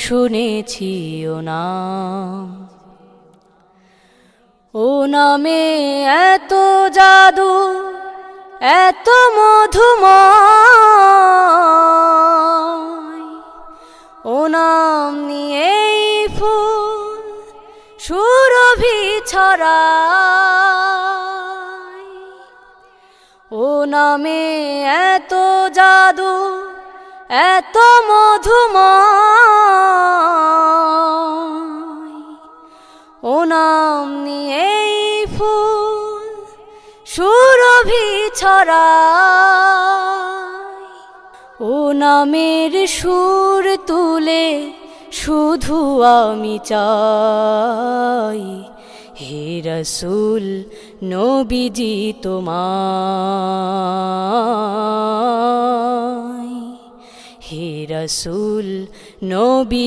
শুনেছি ও নাম। ও নামে এত জাদু, এত মধুময়, ও নাম নিয়েই ফুল সুরভি ছড়ায়। ও নামে এত জাদু, এত মধুময়, ও নাম নিয়েই ফুল সুরভি ছড়ায়। ও নামের সুর তুলে শুধু আমি চাই, হে রসূল নবীজি তোমায়, হে রসূল নবী।